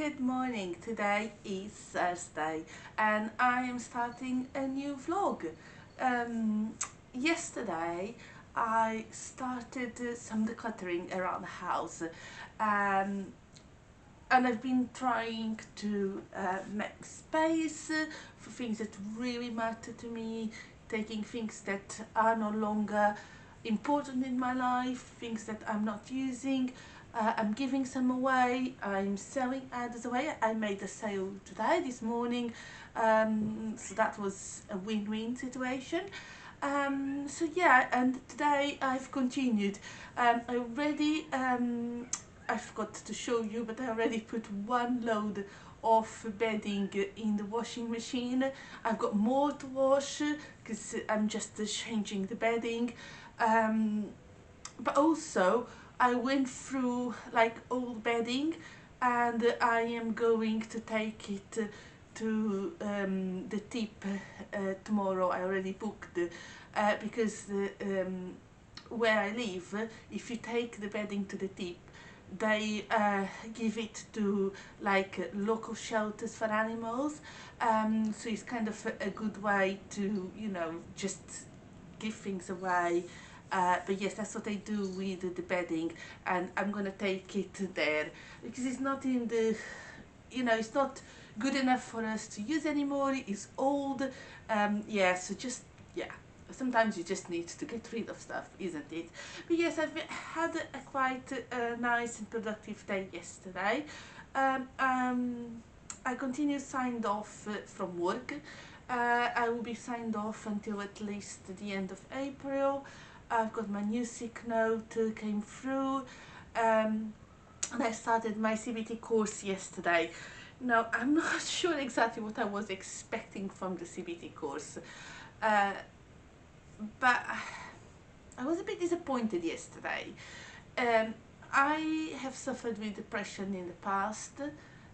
Good morning. Today is Thursday and I am starting a new vlog. Yesterday I started some decluttering around the house, and I've been trying to make space for things that really matter to me, taking things that are no longer important in my life, things that I'm not using. I'm giving some away, I'm selling others away. I made a sale today, this morning, so that was a win-win situation. So yeah, and today I've continued. I already, I forgot to show you, but I already put one load of bedding in the washing machine. I've got more to wash because I'm just changing the bedding. But also I went through like old bedding, and I am going to take it to the tip tomorrow. I already booked because where I live, if you take the bedding to the tip, they give it to like local shelters for animals, so it's kind of a good way to, you know, just give things away. But yes, that's what I do with the bedding, and I'm gonna take it there because it's not in the, you know, it's not good enough for us to use anymore. It's old. Yeah, so just, yeah, sometimes you just need to get rid of stuff, isn't it? But yes, I've had a quite nice and productive day yesterday. I continue signed off from work. I will be signed off until at least the end of April. I've got my new sick note came through, and I started my CBT course yesterday. Now, I'm not sure exactly what I was expecting from the CBT course, but I was a bit disappointed yesterday. I have suffered with depression in the past,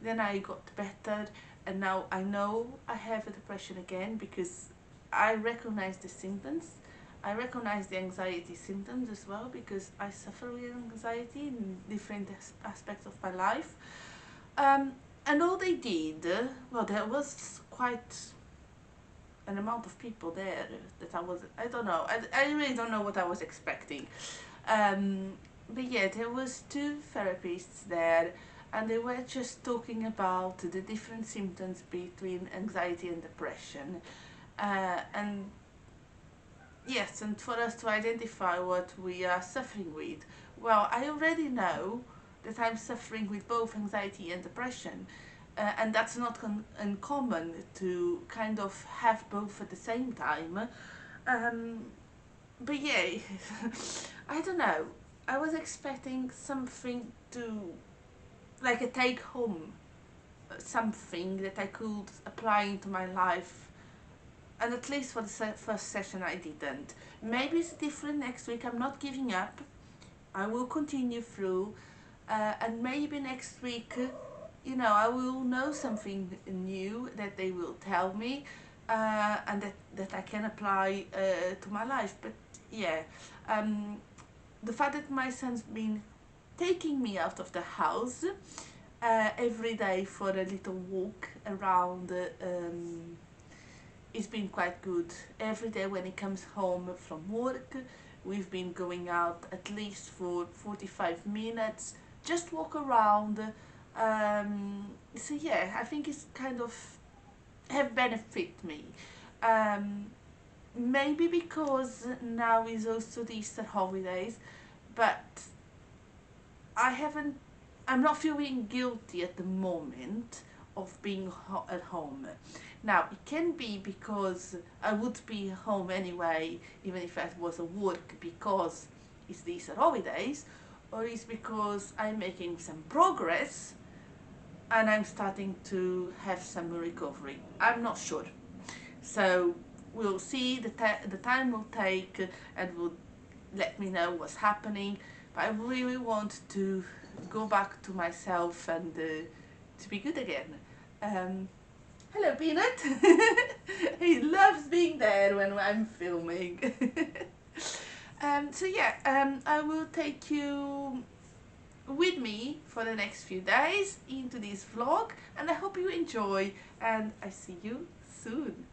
then I got better, and now I know I have a depression again because I recognize the symptoms. I recognize the anxiety symptoms as well because I suffer with anxiety in different aspects of my life. And all they did, well, there was quite an amount of people there that I don't know, I really don't know what I was expecting. But yeah, there was two therapists there, and they were just talking about the different symptoms between anxiety and depression. And yes, and for us to identify what we are suffering with. Well, I already know that I'm suffering with both anxiety and depression, and that's not uncommon to kind of have both at the same time. But yeah, I don't know. I was expecting something to, like a take home, something that I could apply into my life, and at least for the first session I didn't. Maybe it's different next week. I'm not giving up. I will continue through, and maybe next week, you know, I will know something new that they will tell me, and that I can apply to my life. But yeah, the fact that my son's been taking me out of the house every day for a little walk around, it's been quite good. Every day when he comes home from work, we've been going out at least for 45 minutes, just walk around. So yeah, I think it's kind of have benefit me. Um, Maybe because now is also the Easter holidays, but I'm not feeling guilty at the moment of being at home. Now, it can be because I would be home anyway, even if I was at work, because it's the Easter holidays, or it's because I'm making some progress and I'm starting to have some recovery. I'm not sure. So we'll see, the time will take and will let me know what's happening. But I really want to go back to myself and to be good again. Hello, Peanut. He loves being there when I'm filming. So yeah, I will take you with me for the next few days into this vlog, and I hope you enjoy, and I see you soon.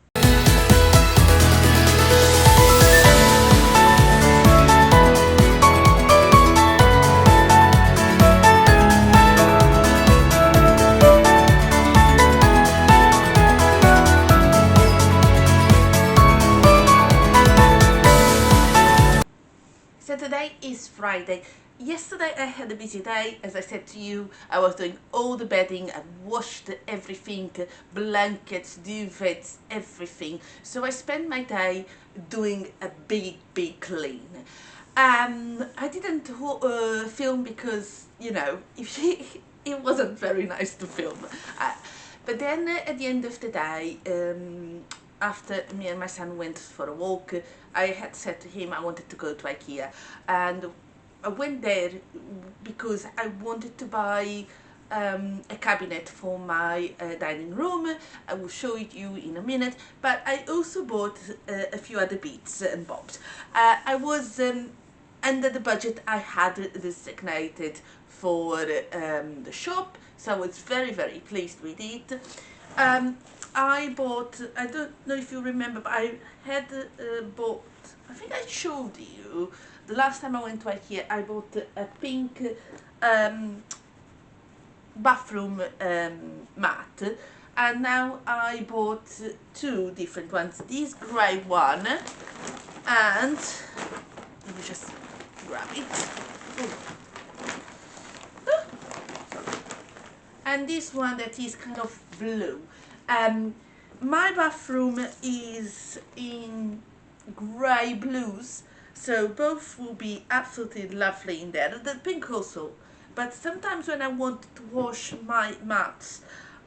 So today is Friday. Yesterday I had a busy day. As I said to you, I was doing all the bedding. I washed everything, blankets, duvets, everything. So I spent my day doing a big clean. I didn't film because, you know, it wasn't very nice to film. But then at the end of the day, after me and my son went for a walk, I had said to him I wanted to go to IKEA, and I went there because I wanted to buy a cabinet for my dining room. I will show it you in a minute, but I also bought a few other bits and bobs. I was under the budget I had designated for the shop, so I was very pleased with it. I bought, I don't know if you remember, but I had bought, I think I showed you, the last time I went to IKEA, I bought a pink bathroom mat, and now I bought two different ones. This grey one, and let me just grab it. And this one that is kind of blue. My bathroom is in grey blues, so both will be absolutely lovely in there. The pink also, but sometimes when I want to wash my mats,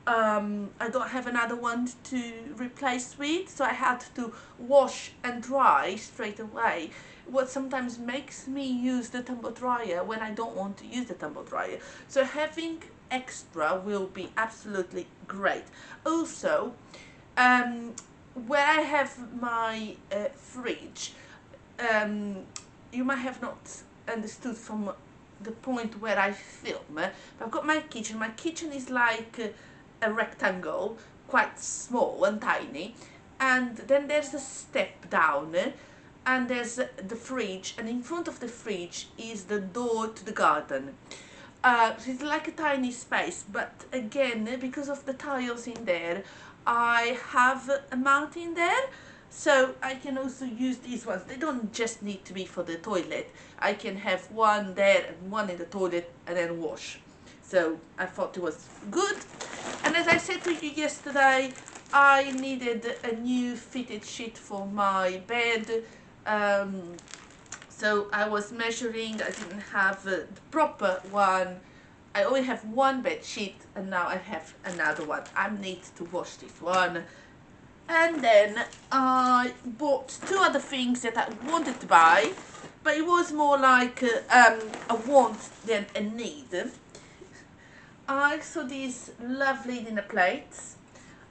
I don't have another one to replace with, so I had to wash and dry straight away, what sometimes makes me use the tumble dryer when I don't want to use the tumble dryer. So having extra will be absolutely great. Also, where I have my fridge, you might have not understood from the point where I film, but I've got my kitchen. My kitchen is like a rectangle, quite small and tiny, and then there's a step down, and there's the fridge, and in front of the fridge is the door to the garden. So it's like a tiny space, but again, because of the tiles in there, I have a mount in there, so I can also use these ones. They don't just need to be for the toilet. I can have one there and one in the toilet and then wash. So I thought it was good. And as I said to you yesterday, I needed a new fitted sheet for my bed. So I was measuring, I didn't have the proper one. I only have one bed sheet, and now I have another one. I need to wash this one. And then I bought two other things that I wanted to buy, but it was more like a want than a need. I saw these lovely dinner plates.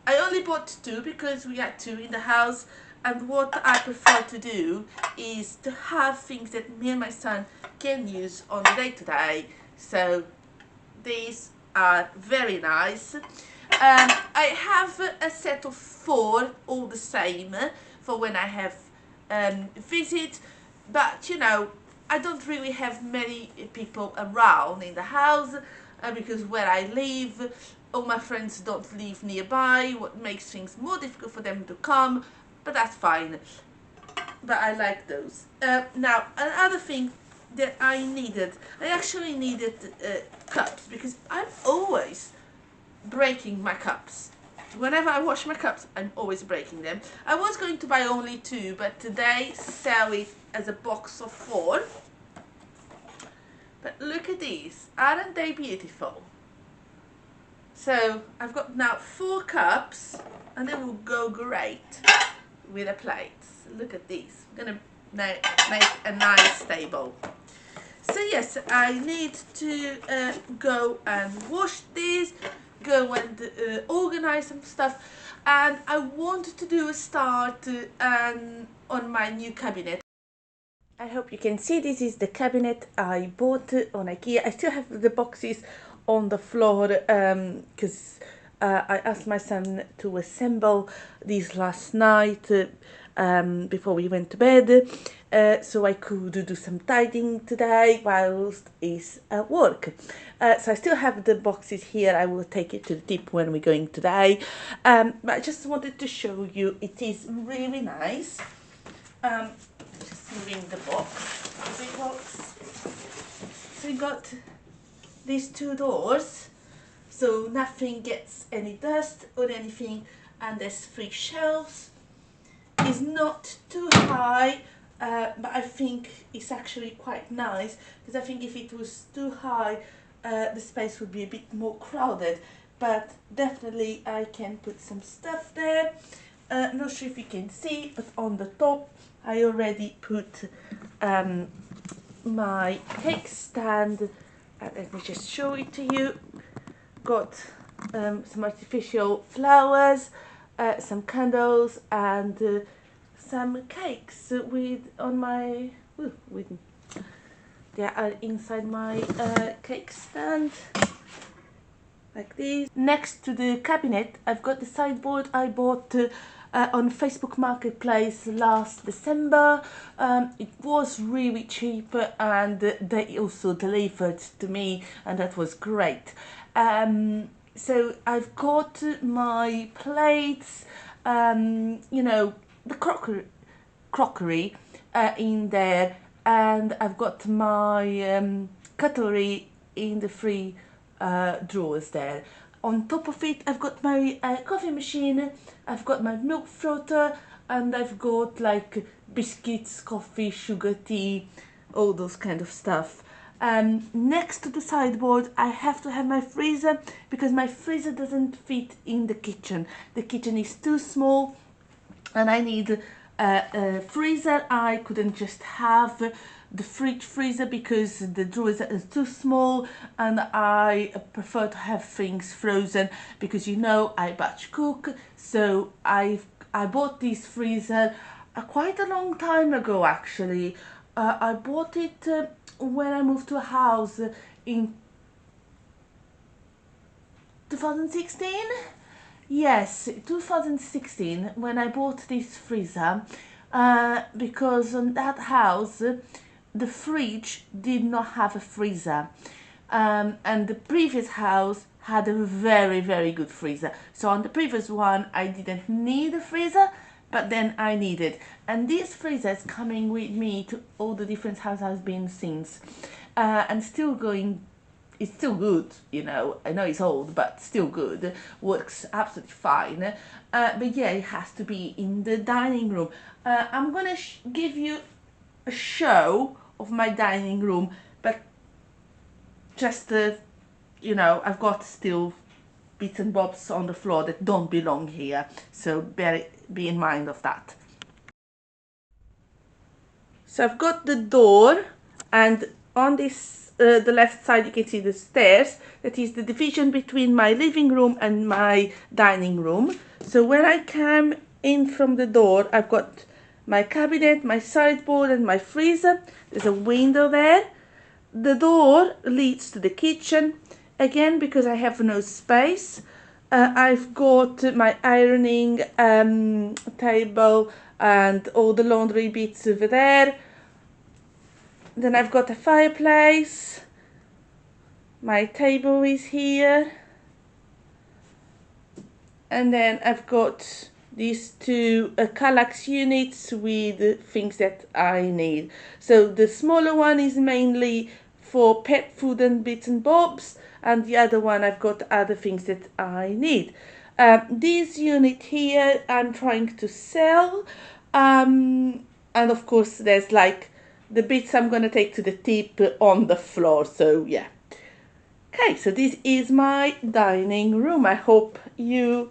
I only bought two because we had two in the house, and what I prefer to do is to have things that me and my son can use on the day-to-day. So these are very nice. I have a set of 4, all the same, for when I have visits, but you know, I don't really have many people around in the house, because where I live, all my friends don't live nearby, what makes things more difficult for them to come, but that's fine. But I like those. Now, another thing that I actually needed cups, because I'm always breaking my cups. Whenever I wash my cups, I'm always breaking them. I was going to buy only 2, but today sell it as a box of 4. But look at these, aren't they beautiful? So I've got now 4 cups, and they will go great with the plates. Look at these. I'm gonna make a nice table. So yes, I need to go and wash these, go and organize some stuff, and I wanted to do a start on my new cabinet. I hope you can see this is the cabinet I bought on IKEA. I still have the boxes on the floor because I asked my son to assemble these last night before we went to bed, so I could do some tidying today whilst he's at work. So I still have the boxes here. I will take it to the tip when we're going today, but I just wanted to show you it is really nice. Just moving the big box. So we got these two doors, so nothing gets any dust or anything, and there's 3 shelves. It's not too high, but I think it's actually quite nice, because I think if it was too high, the space would be a bit more crowded, but definitely I can put some stuff there. Not sure if you can see, but on the top I already put my cake stand. Let me just show it to you. Got some artificial flowers, some candles, and some cakes they are inside my cake stand, like this. Next to the cabinet, I've got the sideboard I bought on Facebook Marketplace last December. It was really cheap, and they also delivered to me, and that was great. So I've got my plates, you know, the crockery in there, and I've got my cutlery in the 3 drawers there. On top of it, I've got my coffee machine, I've got my milk frother, and I've got like biscuits, coffee, sugar, tea, all those kind of stuff. Next to the sideboard, I have to have my freezer, because my freezer doesn't fit in the kitchen. The kitchen is too small, and I need a freezer. I couldn't just have the fridge freezer because the drawers are too small, and I prefer to have things frozen because, you know, I batch cook. So I bought this freezer quite a long time ago, actually. I bought it when I moved to a house in 2016. Yes, 2016, when I bought this freezer, because on that house the fridge did not have a freezer, and the previous house had a very good freezer. So on the previous one I didn't need a freezer, but then I needed, and this freezer is coming with me to all the different houses I've been since, and still going. It's still good, you know. I know it's old, but still good. Works absolutely fine. But yeah, it has to be in the dining room. I'm gonna give you a show of my dining room, but just you know, I've got still bits and bobs on the floor that don't belong here, so be in mind of that. So I've got the door, and on this the left side you can see the stairs. That is the division between my living room and my dining room. So when I come in from the door, I've got my cabinet, my sideboard, and my freezer. There's a window there. The door leads to the kitchen, again because I have no space. I've got my ironing table and all the laundry bits over there. Then I've got a fireplace, my table is here, and then I've got these 2 Kallax units with things that I need. So the smaller one is mainly for pet food and bits and bobs, and the other one I've got other things that I need. This unit here I'm trying to sell, and of course there's like the bits I'm going to take to the tip on the floor, so yeah. Okay, so this is my dining room. I hope you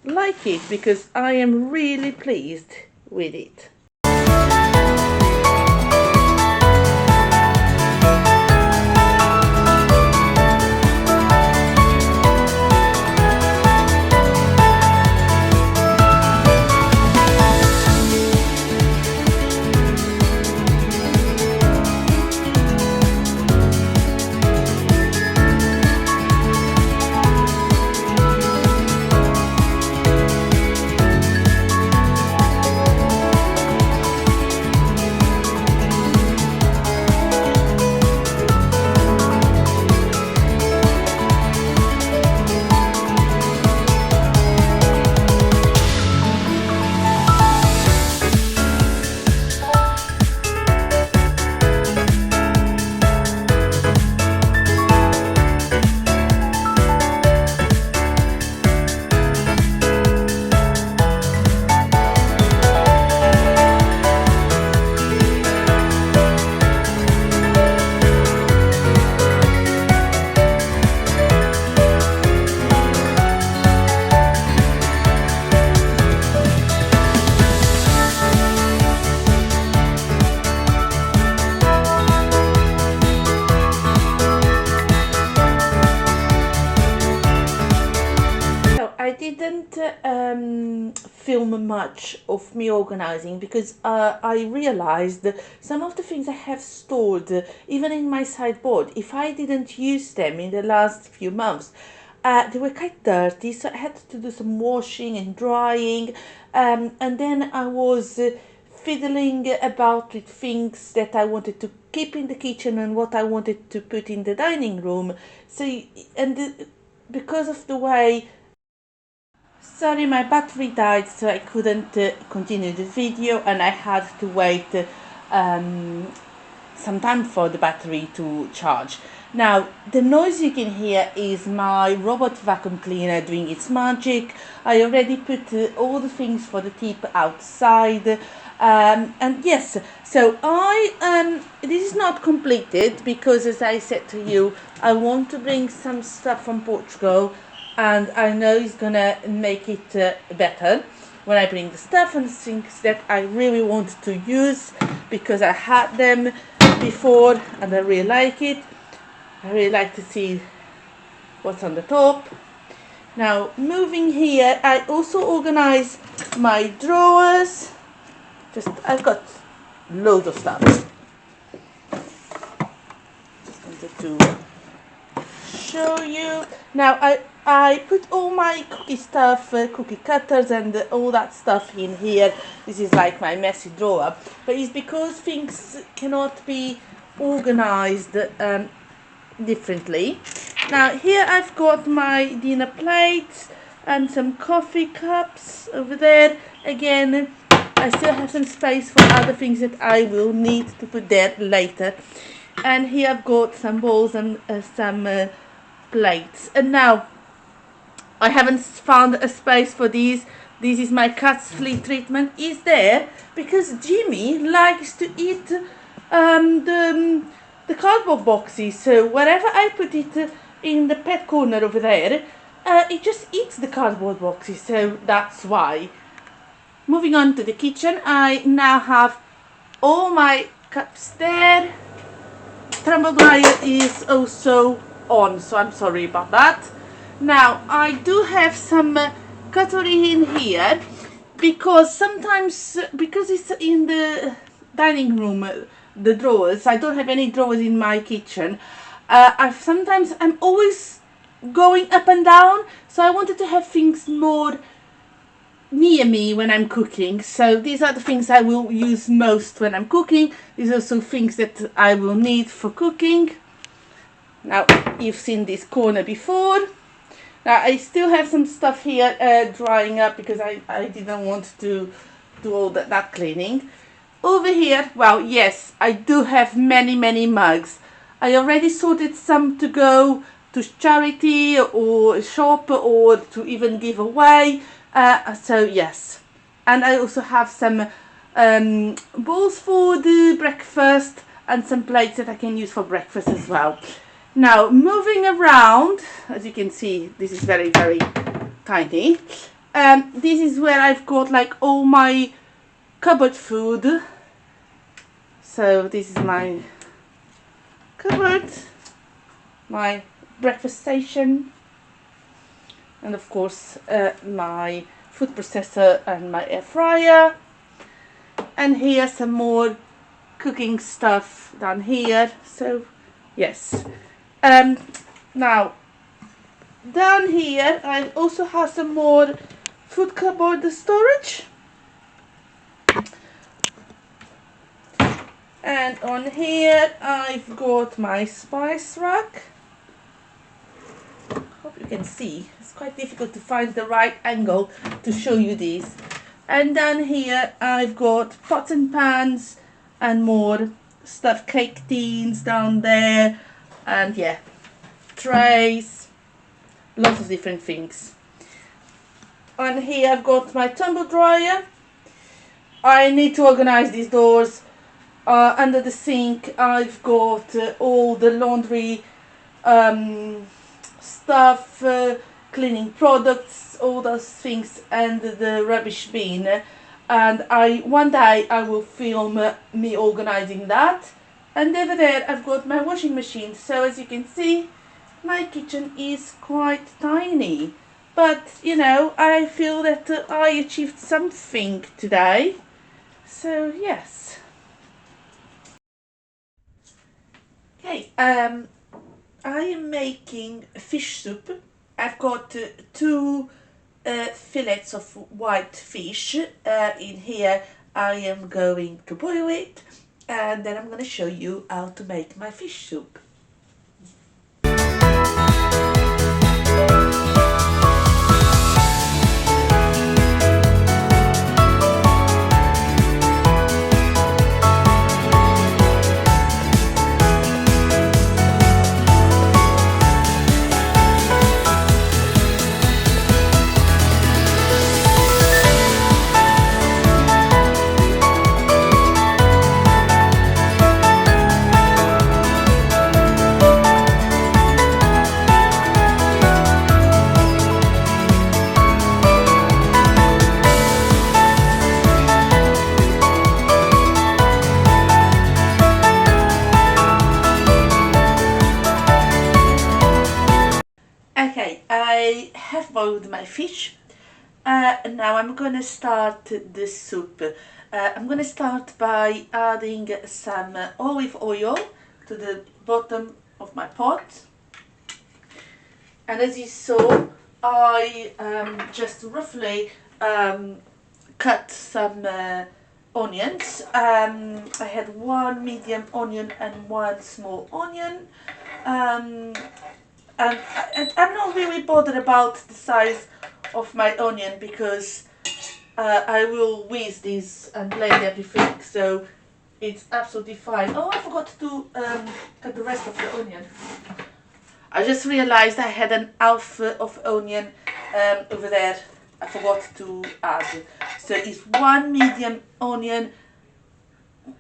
like it, because I am really pleased with it. didn't film much of me organizing because I realized that some of the things I have stored, even in my sideboard, if I didn't use them in the last few months, they were quite dirty, so I had to do some washing and drying, and then I was fiddling about with things that I wanted to keep in the kitchen and what I wanted to put in the dining room. So, because of the way, sorry, my battery died, so I couldn't continue the video, and I had to wait some time for the battery to charge. Now, the noise you can hear is my robot vacuum cleaner doing its magic. I already put all the things for the tip outside. And yes, so this is not completed because, as I said to you, I want to bring some stuff from Portugal, and I know it's gonna make it better when I bring the stuff and things that I really want to use, because I had them before and I really like it. I really like to see what's on the top. Now, moving here, I also organize my drawers. I've got loads of stuff. Just wanted to show you. Now, I put all my cookie stuff, cookie cutters and all that stuff in here. This is like my messy drawer. But it's because things cannot be organized differently. Now, here I've got my dinner plates and some coffee cups over there. Again, I still have some space for other things that I will need to put there later. And here I've got some bowls and some plates. And now, I haven't found a space for these. This is my cat's flea treatment. Is there because Jimmy likes to eat the cardboard boxes. So wherever I put it in the pet corner over there, it just eats the cardboard boxes. So that's why. Moving on to the kitchen, I now have all my cups there. Tumble dryer is also on, so I'm sorry about that. Now, I do have some cutlery in here because sometimes, because it's in the dining room, the drawers, I don't have any drawers in my kitchen. I'm always going up and down, so I wanted to have things more near me when I'm cooking. So these are the things I will use most when I'm cooking. These are also things that I will need for cooking. Now, you've seen this corner before. Now, I still have some stuff here drying up because I didn't want to do all that cleaning. Over here, well, yes, I do have many mugs. I already sorted some to go to charity or shop or to even give away. So yes, and I also have some bowls for the breakfast and some plates that I can use for breakfast as well. Now, moving around, as you can see, this is very tiny. This is where I've got like all my cupboard food. So this is my cupboard, my breakfast station, and of course my food processor and my air fryer. And here some more cooking stuff down here. So yes. Now, down here I also have some more food cupboard storage. And on here I've got my spice rack. Hope you can see. It's quite difficult to find the right angle to show you these. And down here I've got pots and pans and more stuff, cake tins down there, and yeah, trays, lots of different things. On here I've got my tumble dryer. I need to organize these doors. Under the sink I've got all the laundry stuff, cleaning products, all those things, and the rubbish bin. And one day I will film me organizing that. And over there I've got my washing machine. So as you can see, my kitchen is quite tiny. but you know, I feel that I achieved something today. So yes. Okay, I am making fish soup. I've got two fillets of white fish in here. I am going to boil it, and then I'm going to show you how to make my fish soup. Okay, I have boiled my fish. Now I'm gonna start the soup. I'm gonna start by adding some olive oil to the bottom of my pot. And as you saw, I just roughly cut some onions. I had one medium onion and one small onion. And I'm not really bothered about the size of my onion because I will whiz this and blend everything, so it's absolutely fine. Oh, I forgot to cut the rest of the onion. I just realized I had an half of onion over there. I forgot to add. So it's one medium onion.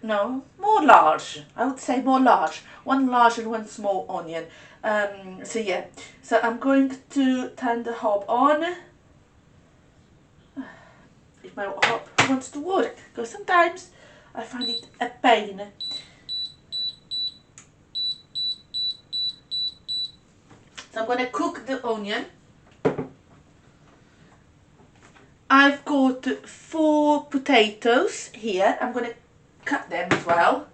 No, more large. I would say more large. One large and one small onion. So yeah, so I'm going to turn the hob on. If my hob wants to work, because sometimes I find it a pain. So I'm going to cook the onion. I've got 4 potatoes here. I'm going to cut them as well.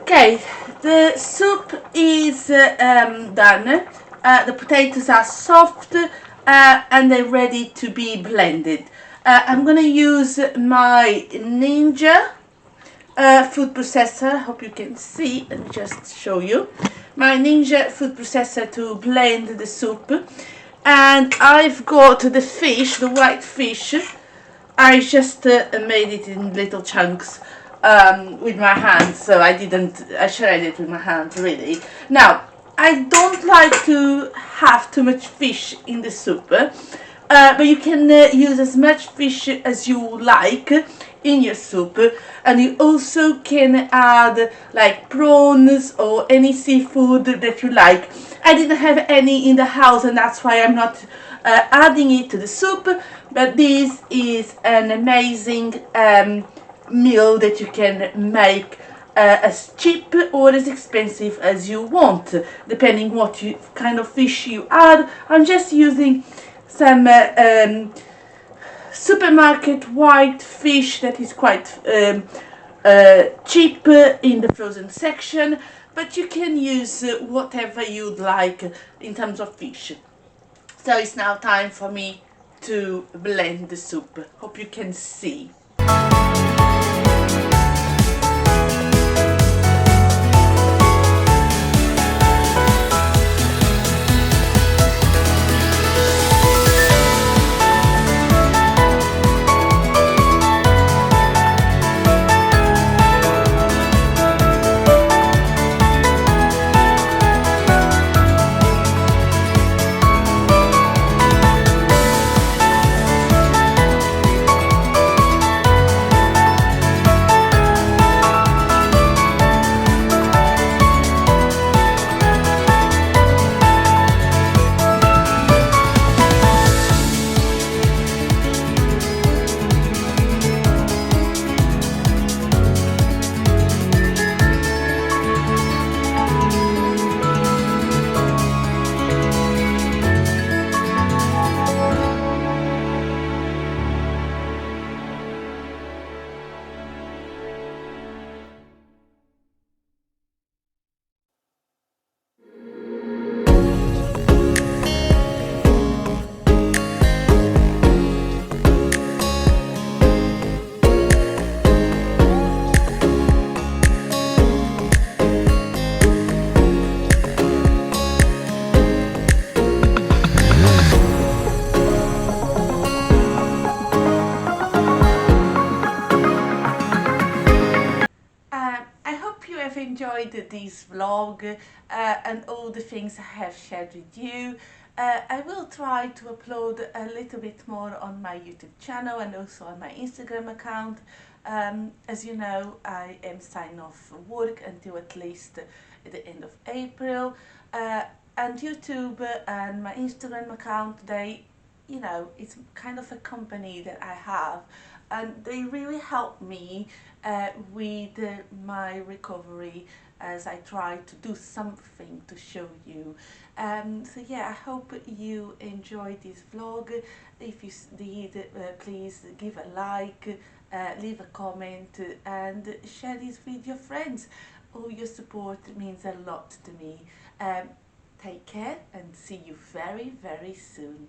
Okay, the soup is done. The potatoes are soft and they're ready to be blended. I'm gonna use my Ninja food processor. Hope you can see. Let me just show you my Ninja food processor to blend the soup. And I've got the fish, the white fish. I just made it in little chunks with my hands, so I shredded it with my hands really. Now, I don't like to have too much fish in the soup, but you can use as much fish as you like in your soup, and you also can add like prawns or any seafood that you like. I didn't have any in the house, and that's why I'm not adding it to the soup, but this is an amazing meal that you can make as cheap or as expensive as you want, depending what kind of fish you add. I'm just using some supermarket white fish that is quite cheap in the frozen section, but you can use whatever you'd like in terms of fish. So it's now time for me to blend the soup. Hope you can see. I hope you have enjoyed this vlog and all the things I have shared with you. I will try to upload a little bit more on my YouTube channel and also on my Instagram account. As you know, I am signing off for work until at least the end of April. And YouTube and my Instagram account, it's kind of a company that I have, and they really help me with my recovery as I try to do something to show you. So yeah, I hope you enjoyed this vlog. If you did, please give a like, leave a comment and share this with your friends. All your support means a lot to me. Take care and see you very, very soon.